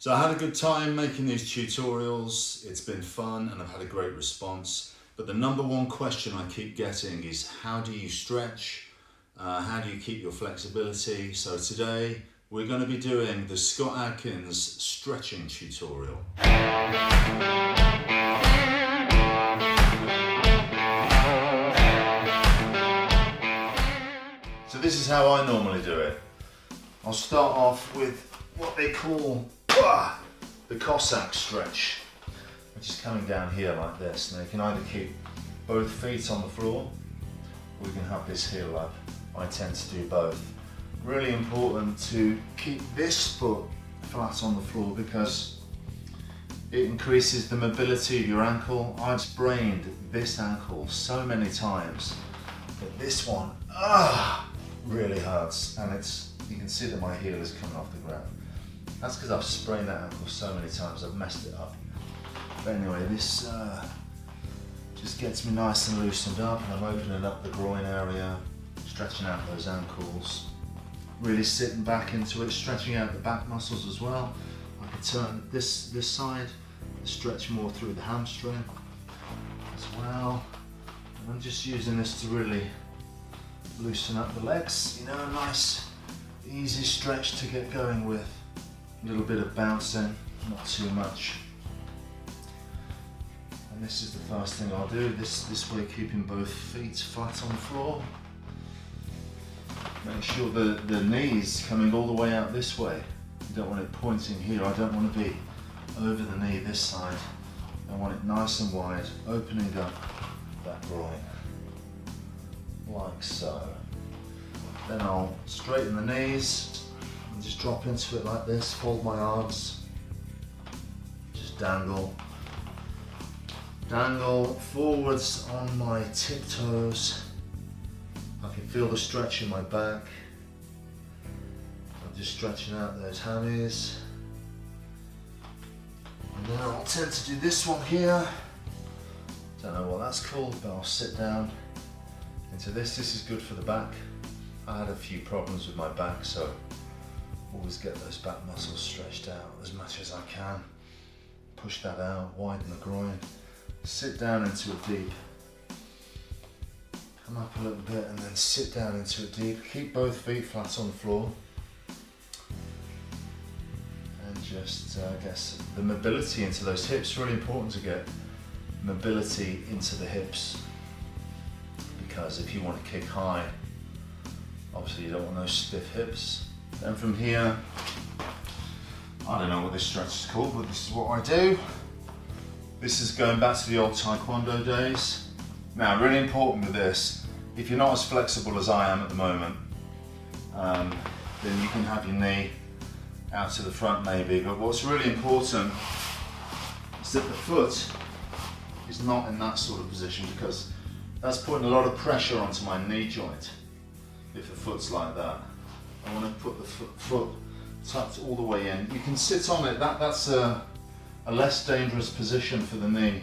So I had a good time making these tutorials. It's been fun and I've had a great response. But the number one question I keep getting is how do you stretch? How do you keep your flexibility? So today we're going to be doing the Scott Adkins stretching tutorial. So this is how I normally do it. I'll start off with what they call the Cossack stretch, which is coming down here like this. Now you can either keep both feet on the floor or you can have this heel up. I tend to do both. Really important to keep this foot flat on the floor because it increases the mobility of your ankle. I've sprained this ankle so many times, but this one really hurts, and you can see that my heel is coming off the ground. That's because I've sprained that ankle so many times, I've messed it up. But anyway, this just gets me nice and loosened up, and I'm opening up the groin area, stretching out those ankles, really sitting back into it, stretching out the back muscles as well. I can turn this side, stretch more through the hamstring as well. And I'm just using this to really loosen up the legs, you know, a nice easy stretch to get going with. A little bit of bouncing, not too much. And this is the first thing I'll do, this way keeping both feet flat on the floor. Make sure the knees coming all the way out this way. You don't want it pointing here, I don't want to be over the knee this side. I want it nice and wide, opening up that groin, like so. Then I'll straighten the knees and just drop into it like this, fold my arms, just dangle forwards on my tiptoes. I can feel the stretch in my back. I'm just stretching out those hammies. And then I'll tend to do this one here. Don't know what that's called, but I'll sit down into this. This is good for the back. I had a few problems with my back, so always get those back muscles stretched out as much as I can. Push that out, widen the groin. Sit down into it deep. Come up a little bit and then sit down into it deep. Keep both feet flat on the floor. And just, I guess, the mobility into those hips, really important to get mobility into the hips. Because if you want to kick high, obviously you don't want those stiff hips. Then from here, I don't know what this stretch is called, but this is what I do. This is going back to the old Taekwondo days. Now, really important with this, if you're not as flexible as I am at the moment, then you can have your knee out to the front maybe, but what's really important is that the foot is not in that sort of position, because that's putting a lot of pressure onto my knee joint if the foot's like that. I want to put the foot tucked all the way in. You can sit on it, that's a less dangerous position for the knee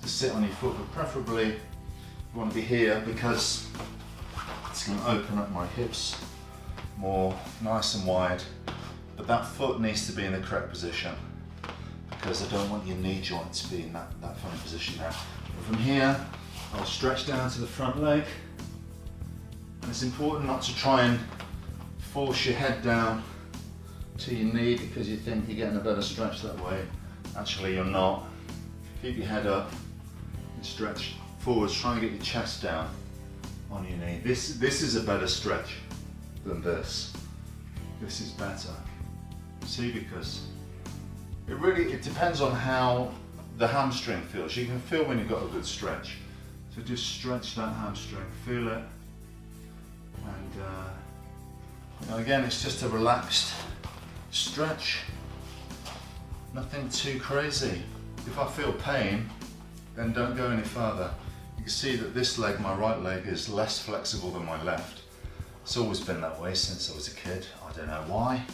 to sit on your foot, but preferably you want to be here because it's going to open up my hips more, nice and wide. But that foot needs to be in the correct position because I don't want your knee joint to be in that funny position there. But from here, I'll stretch down to the front leg. And it's important not to try and force your head down to your knee because you think you're getting a better stretch that way. Actually, you're not. Keep your head up and stretch forwards. Try and get your chest down on your knee. This is a better stretch than this. This is better. See, because it depends on how the hamstring feels. You can feel when you've got a good stretch. So just stretch that hamstring, feel it. And you know, again, it's just a relaxed stretch. Nothing too crazy. If I feel pain, then don't go any further. You can see that this leg, my right leg, is less flexible than my left. It's always been that way since I was a kid. I don't know why,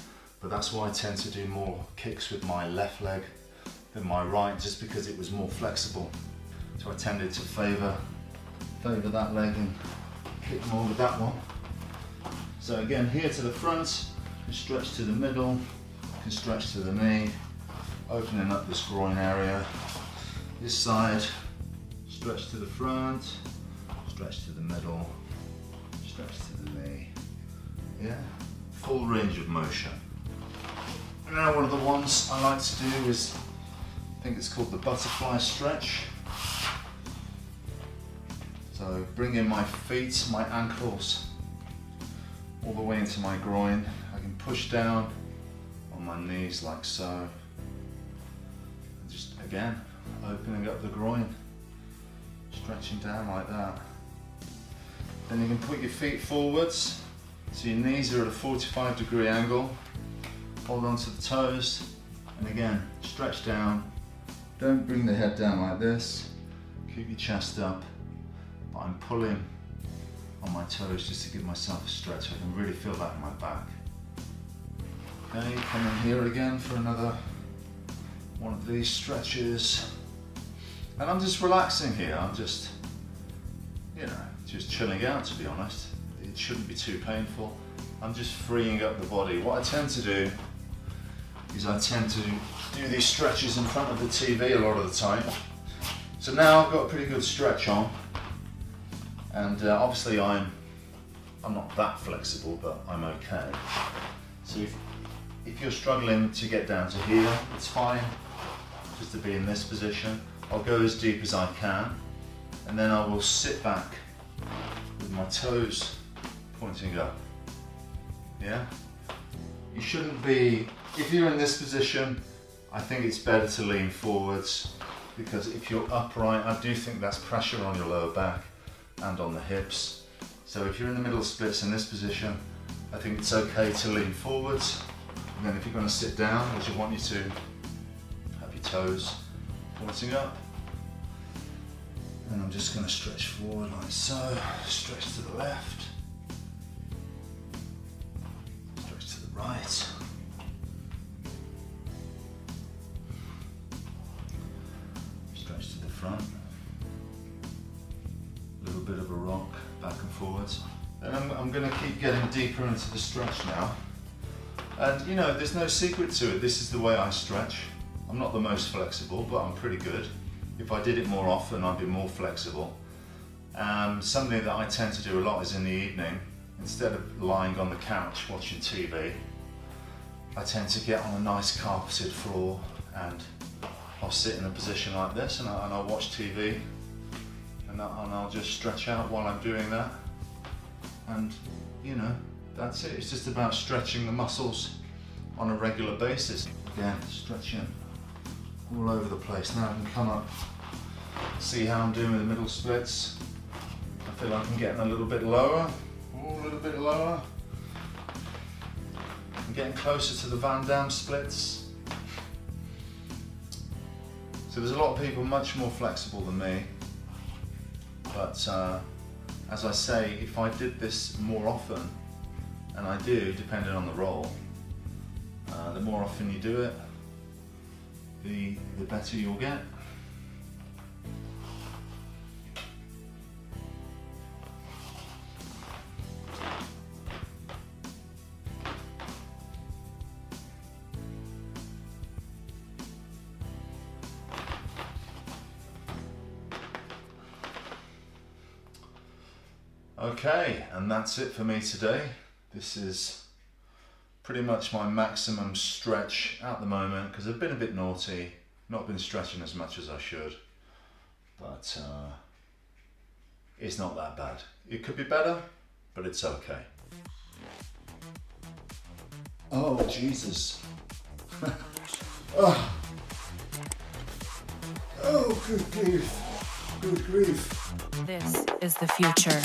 but that's why I tend to do more kicks with my left leg than my right, just because it was more flexible. So I tended to favour that leg and kick more with that one. So again, here to the front, can stretch to the middle, can stretch to the knee, opening up this groin area. This side, stretch to the front, stretch to the middle, stretch to the knee. Yeah, full range of motion. Now one of the ones I like to do is, I think it's called the butterfly stretch. So bring in my feet, my ankles, all the way into my groin. I can push down on my knees like so. And just again, opening up the groin, stretching down like that. Then you can put your feet forwards, so your knees are at a 45-degree angle. Hold on to the toes, and again, stretch down. Don't bring the head down like this. Keep your chest up. But I'm pulling on my toes just to give myself a stretch. I can really feel that in my back. Okay, come in here again for another one of these stretches. And I'm just relaxing here. I'm just, you know, just chilling out, to be honest. It shouldn't be too painful. I'm just freeing up the body. What I tend to do is I tend to do these stretches in front of the TV a lot of the time. So now I've got a pretty good stretch on, and obviously I'm not that flexible, but I'm okay. So if you're struggling to get down to here, it's fine just to be in this position. I'll go as deep as I can, and then I will sit back with my toes pointing up. Yeah? You shouldn't be, if you're in this position, I think it's better to lean forwards, because if you're upright, I do think that's pressure on your lower back and on the hips. So if you're in the middle splits in this position, I think it's okay to lean forwards. And then if you're going to sit down, which I want you to, have your toes pointing up. And I'm just going to stretch forward like so, stretch to the left, stretch to the right. Stretch to the front. A little bit of a rock, back and forwards. And I'm going to keep getting deeper into the stretch now. And you know, there's no secret to it. This is the way I stretch. I'm not the most flexible, but I'm pretty good. If I did it more often, I'd be more flexible. Something that I tend to do a lot is in the evening, instead of lying on the couch watching TV, I tend to get on a nice carpeted floor, and I'll sit in a position like this, and I'll watch TV, and I'll just stretch out while I'm doing that. And you know, that's it. It's just about stretching the muscles on a regular basis. Again, stretching all over the place. Now I can come up, see how I'm doing with the middle splits. I feel like I'm getting a little bit lower, a little bit lower. I'm getting closer to the Van Damme splits. So there's a lot of people much more flexible than me, but as I say, if I did this more often, and I do, depending on the role, the more often you do it, the better you'll get. Okay, and that's it for me today. This is pretty much my maximum stretch at the moment, because I've been a bit naughty, not been stretching as much as I should, but it's not that bad. It could be better, but it's okay. Oh, Jesus. Oh, good grief. Good grief. This is the future.